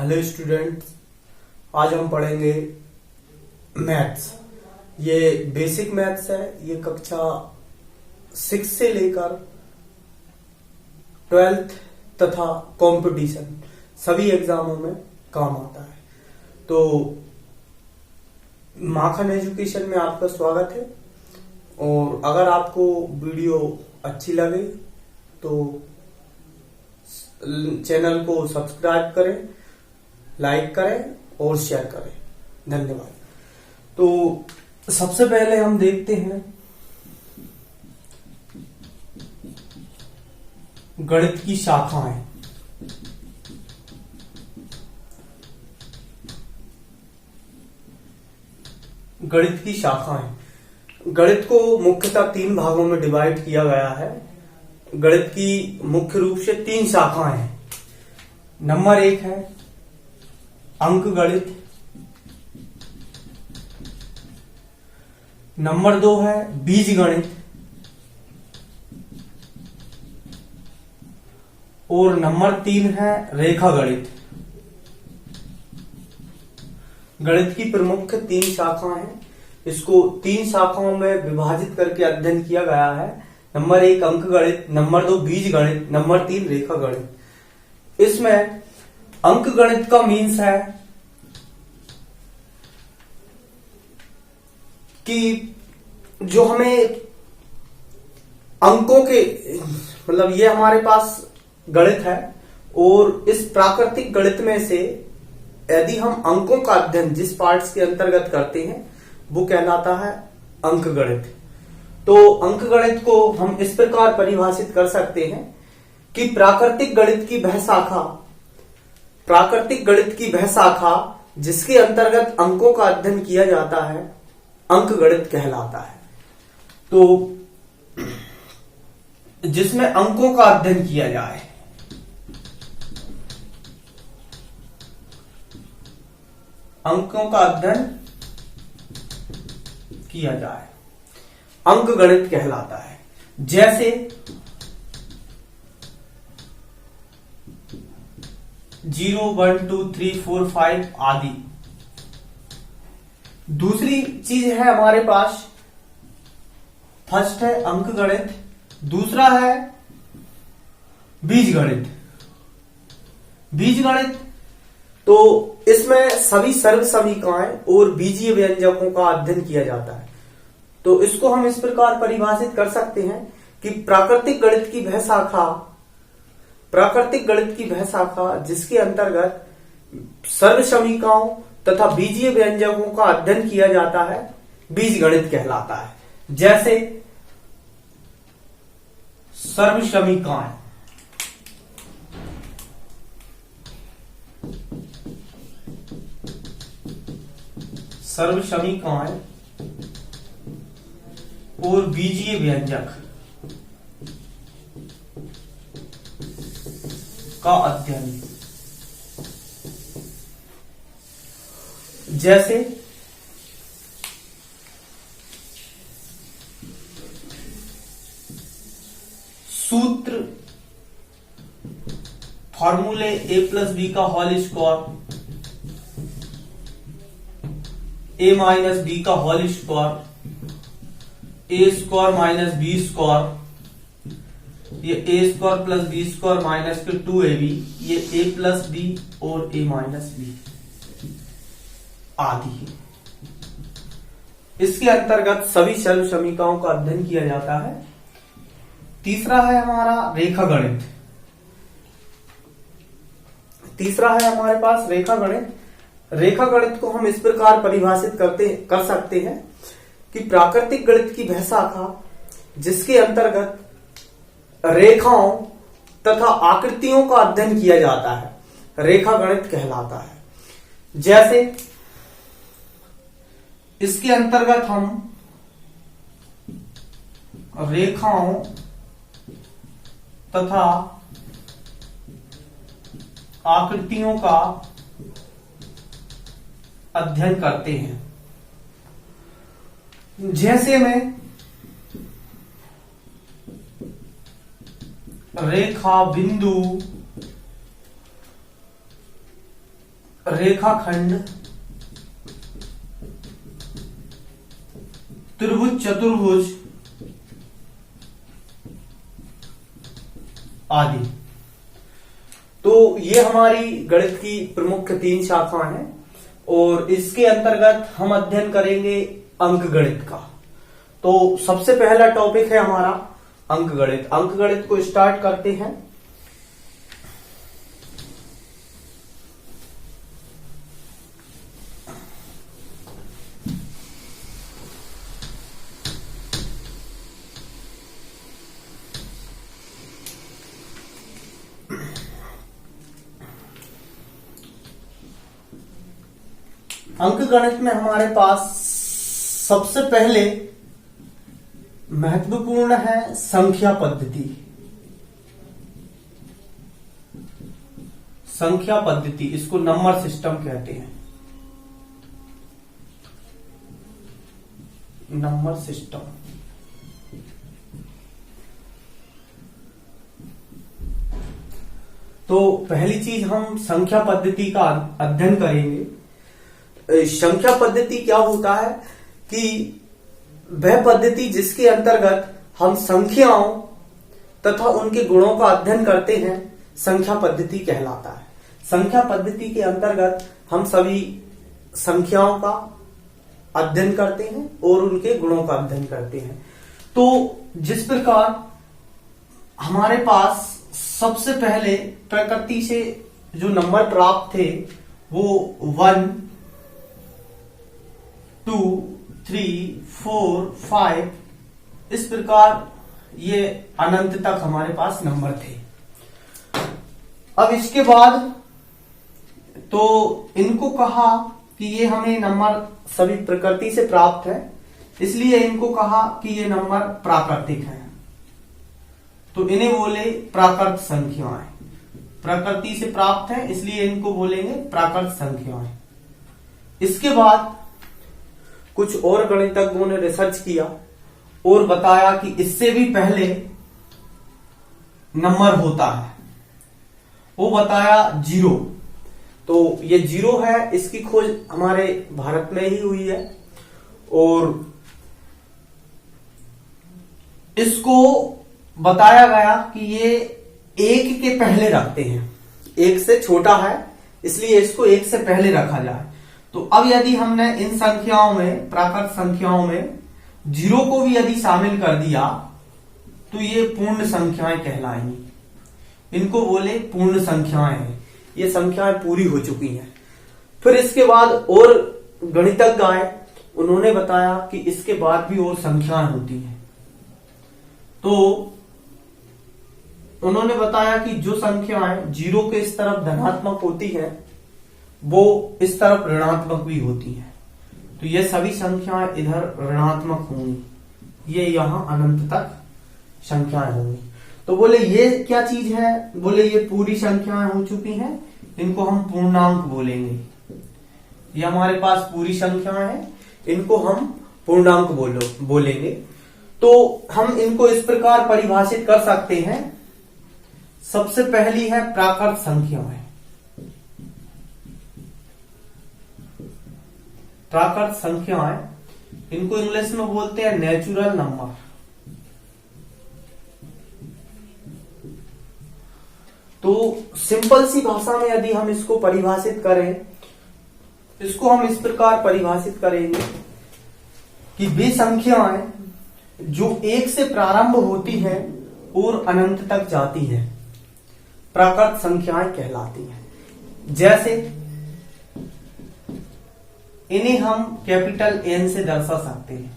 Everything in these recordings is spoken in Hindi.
हेलो स्टूडेंट्स, आज हम पढ़ेंगे मैथ्स। ये बेसिक मैथ्स है। ये कक्षा 6 से लेकर 12th तथा कंपटीशन सभी एग्जामों में काम आता है। तो माखन एजुकेशन में आपका स्वागत है। और अगर आपको वीडियो अच्छी लगे तो चैनल को सब्सक्राइब करें, लाइक करें और शेयर करें। धन्यवाद। तो सबसे पहले हम देखते हैं गणित की शाखाएं। गणित की शाखाएं। गणित को मुख्यतः 3 भागों में डिवाइड किया गया है। गणित की मुख्य रूप से 3 शाखाएं हैं। नंबर 1 है अंक गणित, नंबर 2 है बीज गणित और नंबर 3 है रेखा गणित। गणित की प्रमुख 3 शाखाएं हैं। इसको 3 शाखाओं में विभाजित करके अध्ययन किया गया है। नंबर 1 अंक गणित, नंबर 2 बीज गणित, नंबर 3 रेखा गणित। इसमें अंक गणित का मीन्स है कि जो हमें अंकों के मतलब ये हमारे पास गणित है और इस प्राकृतिक गणित में से यदि हम अंकों का अध्ययन जिस पार्ट्स के अंतर्गत करते हैं वो कहलाता है अंक गणित। तो अंक गणित को हम इस प्रकार परिभाषित कर सकते हैं कि प्राकृतिक गणित की वह शाखा जिसके अंतर्गत अंकों का अध्ययन किया जाता है अंक गणित कहलाता है। तो जिसमें अंकों का अध्ययन किया जाए, अंकों का अध्ययन किया जाए अंक गणित कहलाता है। जैसे 0, 1, 2, 3, 4, 5 आदि। दूसरी चीज है हमारे पास, फर्स्ट है अंक गणित, दूसरा है बीज गणित। बीज गणित तो इसमें सभी सर्व समीकरण और बीजीय व्यंजकों का अध्ययन किया जाता है। तो इसको हम इस प्रकार परिभाषित कर सकते हैं कि प्राकृतिक गणित की वह शाखा जिसके अंतर्गत सर्व समीकरणों तथा बीजीय व्यंजकों का अध्ययन किया जाता है बीज गणित कहलाता है। जैसे सर्व समीकरण, और बीजीय व्यंजक का अध्ययन। जैसे सूत्र, फॉर्मूले a+b का होल स्क्वायर, a-b का होल स्क्वायर, a² - b², ये a² + b² - 2ab, ये a+b और a-b आदि। इसके अंतर्गत सभी सर्व समीकरणों का अध्ययन किया जाता है। तीसरा है हमारा रेखा गणित। तीसरा है हमारे पास रेखा गणित। रेखा गणित को हम इस प्रकार परिभाषित कर सकते हैं कि प्राकृतिक गणित की वह शाखा जिसके अंतर्गत रेखाओं तथा आकृतियों का अध्ययन किया जाता है रेखा गणित कहलाता है। जैसे इसके अंतर्गत हम रेखाओं तथा आकृतियों का अध्ययन करते हैं। जैसे में रेखा, बिंदु, रेखाखंड, त्रिभुज, चतुर्भुज आदि। तो ये हमारी गणित की प्रमुख 3 शाखाएं हैं और इसके अंतर्गत हम अध्ययन करेंगे अंक गणित का। तो सबसे पहला टॉपिक है हमारा अंक गणित। अंक गणित को स्टार्ट करते हैं। अंक गणित में हमारे पास सबसे पहले महत्वपूर्ण है संख्या पद्धति। संख्या पद्धति, इसको नंबर सिस्टम कहते हैं। Number system. तो पहली चीज हम संख्या पद्धति का अध्ययन करेंगे। संख्या पद्धति क्या होता है कि वह पद्धति जिसके अंतर्गत हम संख्याओं तथा उनके गुणों का अध्ययन करते हैं, संख्या पद्धति कहलाता है। संख्या पद्धति के अंतर्गत हम सभी संख्याओं का अध्ययन करते हैं और उनके गुणों का अध्ययन करते हैं। तो जिस प्रकार हमारे पास सबसे पहले प्रकृति से जो नंबर प्राप्त थे वो 1, 2, 3, 4, 5, इस प्रकार ये अनंत तक हमारे पास नंबर थे। अब इसके बाद तो इनको कहा कि ये हमें नंबर सभी प्रकृति से प्राप्त है, इसलिए इनको कहा कि ये नंबर प्राकृतिक है। तो इन्हें बोले प्राकृत संख्याएं। प्रकृति से प्राप्त है इसलिए इनको बोलेंगे प्राकृत संख्याएं। इसके बाद कुछ और गणितज्ञों ने रिसर्च किया और बताया कि इससे भी पहले नंबर होता है, वो बताया 0। तो ये 0 है, इसकी खोज हमारे भारत में ही हुई है और इसको बताया गया कि ये 1 के पहले रखते हैं। 1 से छोटा है इसलिए इसको 1 से पहले रखा जाए। तो अब यदि हमने इन संख्याओं में, प्राकृत संख्याओं में 0 को भी यदि शामिल कर दिया तो ये पूर्ण संख्याएं कहलाएंगी। इनको बोले पूर्ण संख्याएं हैं, ये संख्याएं पूरी हो चुकी हैं। फिर इसके बाद और गणितज्ञ आए, उन्होंने बताया कि इसके बाद भी और संख्याएं होती हैं। तो उन्होंने बताया कि जो संख्याएं 0 के इस तरफ धनात्मक होती हैं वो इस तरफ ऋणात्मक भी होती है। तो ये सभी संख्याएं इधर ऋणात्मक होंगी, ये यहां अनंत तक संख्याएं होंगी। तो बोले ये क्या चीज है? बोले ये पूरी संख्याएं हो चुकी हैं, इनको हम पूर्णांक बोलेंगे। ये हमारे पास पूरी संख्याएं हैं, इनको हम पूर्णांक बोलेंगे। तो हम इनको इस प्रकार परिभाषित कर सकते हैं। सबसे पहली है प्राकृत संख्याएं। प्राकृत संख्याएं, इनको इंग्लिश में बोलते हैं नेचुरल नंबर। तो सिंपल सी भाषा में यदि हम इसको परिभाषित करें, इसको हम इस प्रकार परिभाषित करेंगे कि वे संख्याएं जो 1 से प्रारंभ होती हैं और अनंत तक जाती हैं, प्राकृत संख्याएं कहलाती हैं। जैसे इन्हें हम कैपिटल N से दर्शा सकते हैं,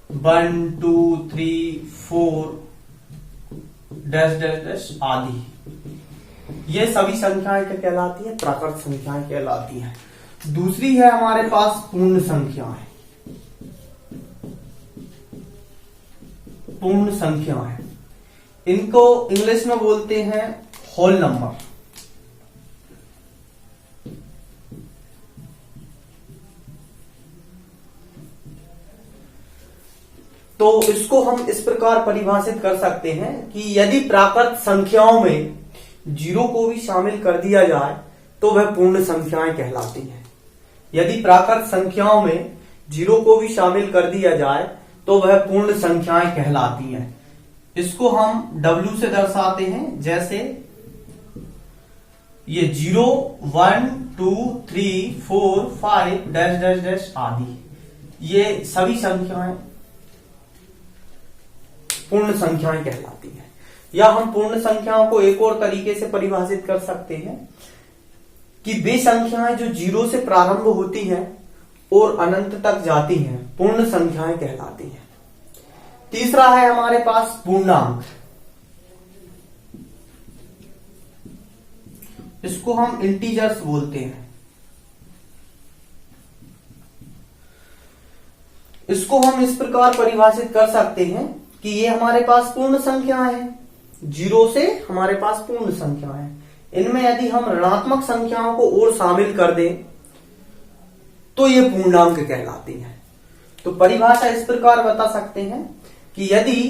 1, 2, 3, 4 डैश डैश डैश आदि। ये सभी संख्याएं क्या कहलाती हैं? प्राकृत संख्याएं कहलाती हैं। दूसरी है हमारे पास पूर्ण संख्याएं। पूर्ण संख्याएं, इनको इंग्लिश में बोलते हैं होल नंबर। तो इसको हम इस प्रकार परिभाषित कर सकते हैं कि यदि प्राकृत संख्याओं में 0 को भी शामिल कर दिया जाए तो वह पूर्ण संख्याएं कहलाती हैं। यदि प्राकृत संख्याओं में 0 को भी शामिल कर दिया जाए तो वह पूर्ण संख्याएं कहलाती हैं। इसको हम W से दर्शाते हैं, जैसे ये 0, 1, 2, 3, 4, 5 डैश डैश डैश आदि, ये सभी संख्याएं पूर्ण संख्याएं कहलाती हैं। या हम पूर्ण संख्याओं को एक और तरीके से परिभाषित कर सकते हैं कि वे संख्याएं जो 0 से प्रारंभ होती हैं और अनंत तक जाती हैं पूर्ण संख्याएं कहलाती हैं। तीसरा है हमारे पास पूर्णांक। इसको हम इंटीजर्स बोलते हैं। इसको हम इस प्रकार परिभाषित कर सकते हैं कि ये हमारे पास पूर्ण संख्याएं हैं। 0 से हमारे पास पूर्ण संख्याएं हैं। इनमें यदि हम ऋणात्मक संख्याओं को और शामिल कर दें तो ये पूर्णांक कहलाती हैं। तो परिभाषा इस प्रकार बता सकते हैं कि यदि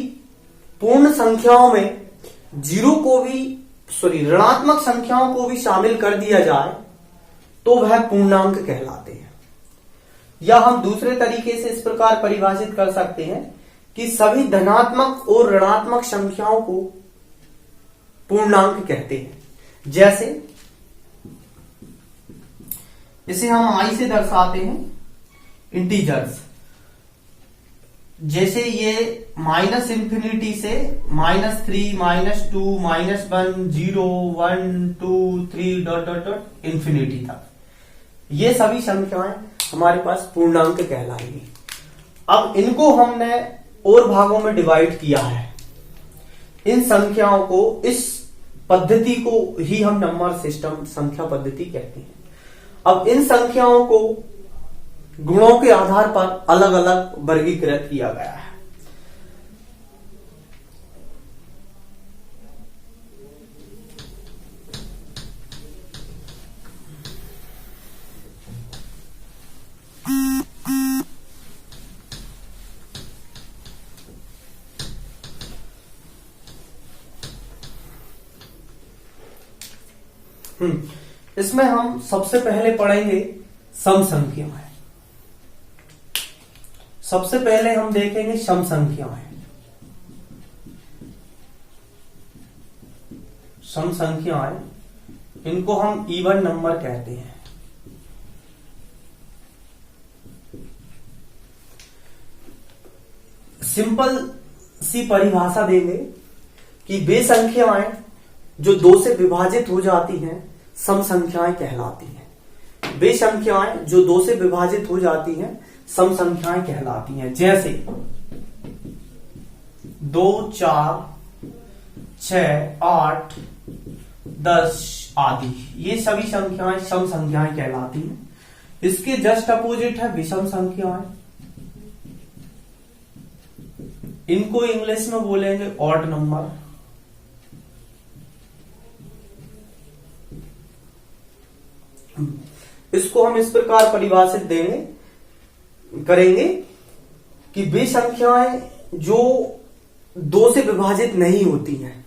पूर्ण संख्याओं में ऋणात्मक संख्याओं को भी शामिल कर दिया जाए तो वह पूर्णांक कहलाते हैं। या हम दूसरे तरीके से इस प्रकार परिभाषित कर सकते हैं कि सभी धनात्मक और ऋणात्मक संख्याओं को पूर्णांक कहते हैं। जैसे इसे हम i से दर्शाते हैं, इंटीजर्स। जैसे ये -इंफिनिटी से -3, -2, -1, 0, 1, 2, 3 डॉट डॉट डॉट इंफिनिटी तक, ये सभी संख्याएं हमारे पास पूर्णांक कहलाएंगी। अब इनको हमने और भागों में डिवाइड किया है। इन संख्याओं को, इस पद्धति को ही हम नंबर सिस्टम संख्या पद्धति कहते हैं। अब इन संख्याओं को गुणों के आधार पर अलग अलग वर्गीकृत किया गया है। इसमें हम सबसे पहले पढ़ेंगे सम संख्याएं। सबसे पहले हम देखेंगे सम संख्याएं। सम संख्याएं, इनको हम इवन नंबर कहते हैं। सिंपल सी परिभाषा देंगे कि वे संख्याएं जो 2 से विभाजित हो जाती हैं सम संख्याएं कहलाती हैं। वे संख्याएं जो 2 से विभाजित हो जाती हैं सम संख्याएं कहलाती हैं। जैसे 2, 4, 6, 8, 10 आदि, ये सभी संख्याएं सम संख्याएं कहलाती हैं। इसके जस्ट अपोजिट है विषम संख्याएं। इनको इंग्लिश में बोलेंगे ऑड नंबर। इसको हम इस प्रकार परिभाषित करेंगे कि वे संख्याएं जो 2 से विभाजित नहीं होती हैं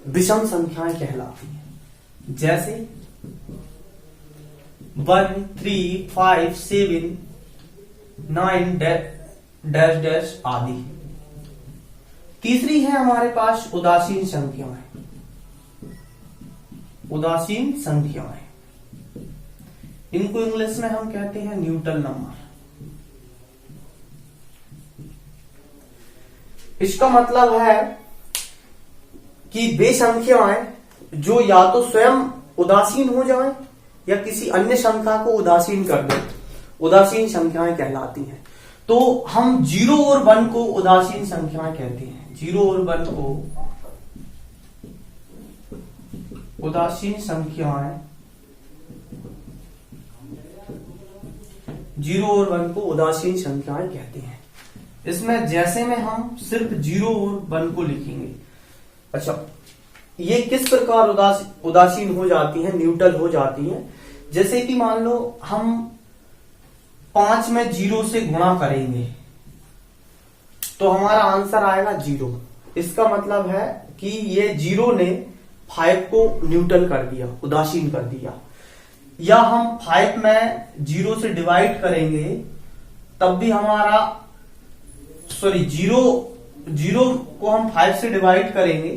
विषम संख्याएं कहलाती हैं। जैसे 1, 3, 5, 7, 9 डैश डैश आदि। तीसरी है हमारे पास उदासीन संख्याएं। उदासीन संख्याएं, इनको इंग्लिश में हम कहते हैं न्यूट्रल नंबर। इसका मतलब है कि वे संख्याएं जो या तो स्वयं उदासीन हो जाएं या किसी अन्य संख्या को उदासीन कर दें, उदासीन संख्याएं कहलाती हैं। तो हम 0 और 1 को उदासीन संख्याएं कहते हैं। 0 और 1 को उदासीन संख्याएं, 0 और 1 को उदासीन संख्याएं कहते हैं। इसमें जैसे में हम सिर्फ 0 और 1 को लिखेंगे। अच्छा, ये किस प्रकार उदासीन हो जाती हैं, न्यूट्रल हो जाती हैं? जैसे कि मान लो हम 5 में 0 से गुणा करेंगे तो हमारा आंसर आएगा 0। इसका मतलब है कि ये 0 ने 5 को न्यूट्रल कर दिया, उदासीन कर दिया। या हम 5 में 0 से डिवाइड करेंगे तब भी हमारा जीरो को हम 5 से डिवाइड करेंगे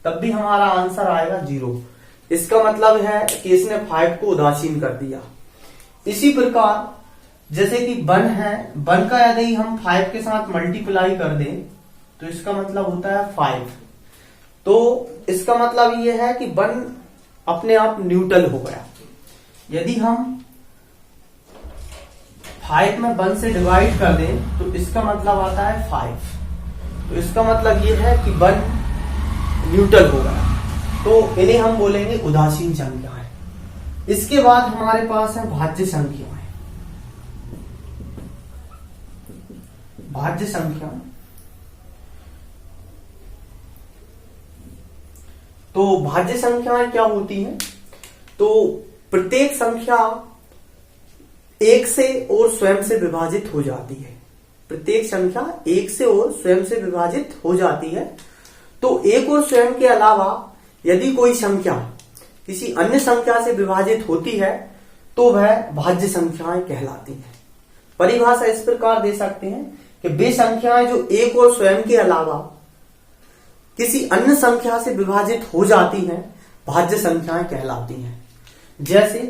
तब भी हमारा आंसर आएगा 0। इसका मतलब है कि इसने 5 को उदासीन कर दिया। इसी प्रकार जैसे कि 1 है, 1 का यदि हम 5 के साथ मल्टीप्लाई कर दें तो इसका मतलब होता है 5। तो इसका मतलब यह है कि 1 अपने आप न्यूट्रल हो गया। यदि हम 5 में 1 से डिवाइड कर दें तो इसका मतलब आता है 5। तो इसका मतलब यह है कि 1 न्यूट्रल हो गया। तो इन्हें हम बोलेंगे उदासीन संख्याएं। इसके बाद हमारे पास है भाज्य संख्याएं। भाज्य संख्या, तो भाज्य संख्याएं क्या होती हैं? तो प्रत्येक संख्या 1 से और स्वयं से विभाजित हो जाती है। प्रत्येक संख्या 1 से और स्वयं से विभाजित हो जाती है। तो 1 और स्वयं के अलावा यदि कोई संख्या किसी अन्य संख्या से विभाजित होती है तो वह भाज्य संख्याएं कहलाती हैं। परिभाषा इस प्रकार दे सकते हैं कि वे संख्याएं जो 1 और स्वयं के अलावा किसी अन्य संख्या से विभाजित हो जाती हैं भाज्य संख्याएं कहलाती हैं। जैसे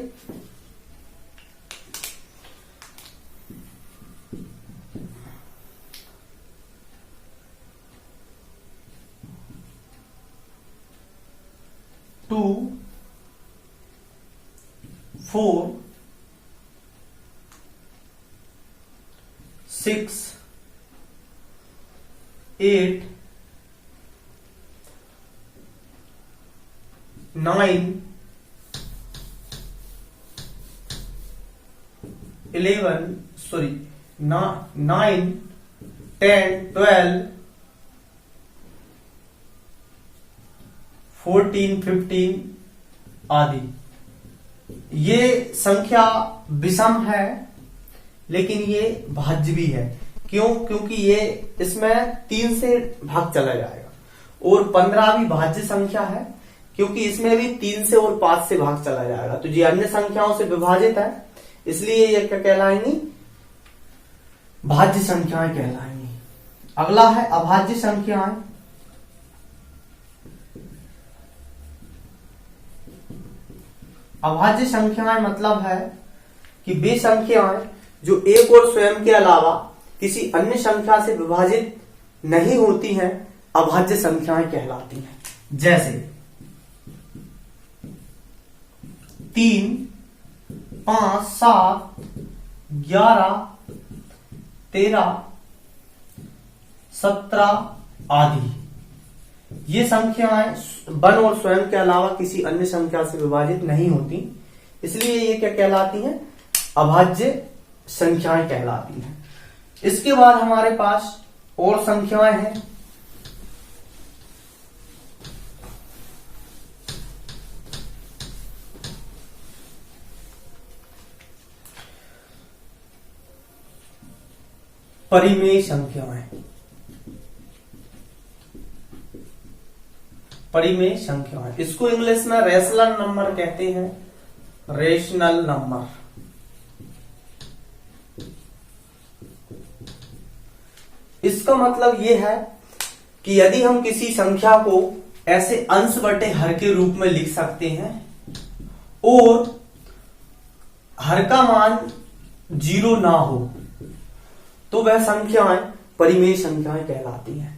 2, 4, 6, 8, 9, 11, 9, 10, 12, 14, 15 आदि। ये संख्या विषम है लेकिन ये भाज्य भी है। क्यों? क्योंकि ये इसमें 3 से भाग चला जाएगा। और 15 भी भाज्य संख्या है क्योंकि इसमें भी 3 से और 5 से भाग चला जाएगा। तो ये अन्य संख्याओं से विभाजित है, इसलिए ये क्या कहलाएंगी? भाज्य संख्याएं कहलाएंगी। अगला है अभाज्य संख्याएं। अभाज्य संख्याएं मतलब है कि वे संख्याएं जो 1 और स्वयं के अलावा किसी अन्य संख्या से विभाजित नहीं होती हैं अभाज्य संख्याएं कहलाती हैं। जैसे 3, 5, 7, 11, 13, 17 आदि। ये संख्याएं 1 और स्वयं के अलावा किसी अन्य संख्या से विभाजित नहीं होती, इसलिए ये क्या कहलाती हैं? अभाज्य संख्याएं कहलाती हैं। इसके बाद हमारे पास और संख्याएं हैं। परिमेय संख्याएं। परिमेय संख्याएं, इसको इंग्लिश में रेशनल नंबर कहते हैं। Rational number. इसका मतलब यह है कि यदि हम किसी संख्या को ऐसे अंश बटे हर के रूप में लिख सकते हैं और हर का मान 0 ना हो तो वह संख्याएं परिमेय संख्याएं कहलाती हैं।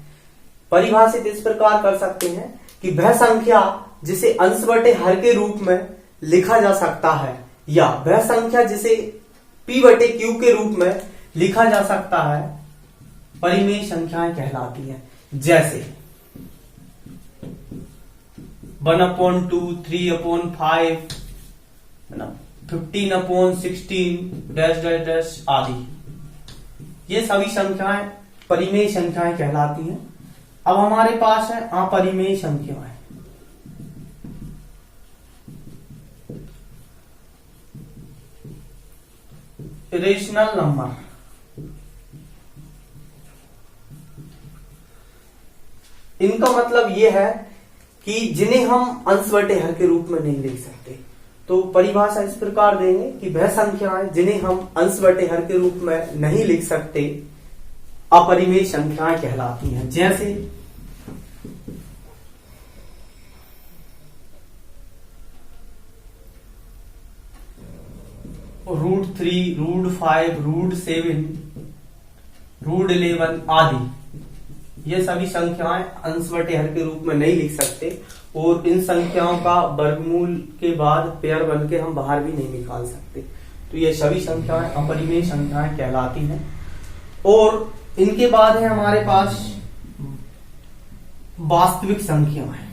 परिभाषित इस प्रकार कर सकते हैं कि वह संख्या जिसे अंश बटे हर के रूप में लिखा जा सकता है या वह संख्या जिसे p बटे q के रूप में लिखा जा सकता है परिमेय संख्याएं कहलाती हैं। जैसे 1/2, 3/5, 15/16 डैश डैश डैश आदि। ये सभी संख्याएं परिमेय संख्याएं कहलाती हैं। अब हमारे पास है अपरिमेय संख्याएं। Irrational number. इनका मतलब यह है कि जिन्हें हम अंश बटे हर के रूप में नहीं लिख सकते तो परिभाषा इस प्रकार देंगे कि वह संख्याएं जिन्हें हम अंश बटे हर के रूप में नहीं लिख सकते अपरिमेय संख्याएं कहलाती हैं। जैसे √3, √5, √7, √11 आदि ये सभी संख्याएं अंश बटे हर के रूप में नहीं लिख सकते और इन संख्याओं का वर्गमूल के बाद पेयर बन के हम बाहर भी नहीं निकाल सकते। तो ये सभी संख्याएं अपरिमेय संख्याएं कहलाती हैं। और इनके बाद है हमारे पास वास्तविक संख्याएं।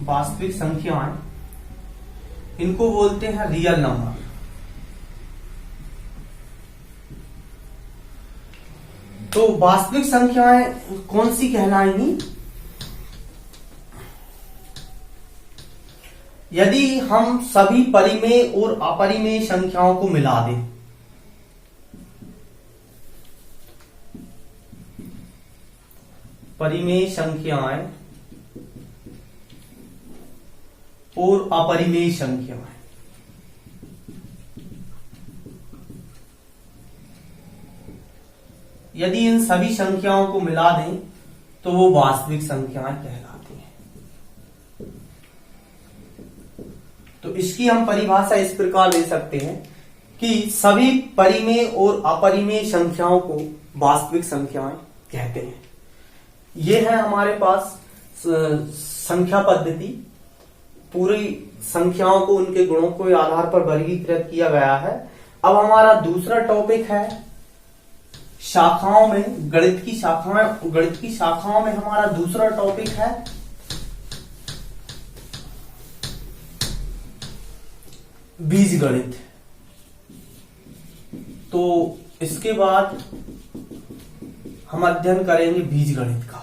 वास्तविक संख्याएं इनको बोलते हैं रियल नंबर। तो वास्तविक संख्याएं कौन सी कहलाएंगी? यदि हम सभी परिमेय और अपरिमेय संख्याओं को मिला दें, परिमेय संख्याएं और अपरिमेय संख्याएं, यदि इन सभी संख्याओं को मिला दें तो वो वास्तविक संख्याएं कहलाती हैं। तो इसकी हम परिभाषा इस प्रकार ले सकते हैं कि सभी परिमेय और अपरिमेय संख्याओं को वास्तविक संख्याएं कहते हैं। ये है हमारे पास संख्या पद्धति। पूरी संख्याओं को उनके गुणों के आधार पर वर्गीकृत किया गया है। अब हमारा दूसरा टॉपिक है शाखाओं में, गणित की शाखाएं। गणित की शाखाओं में हमारा दूसरा टॉपिक है बीजगणित। तो इसके बाद हम अध्ययन करेंगे बीजगणित का।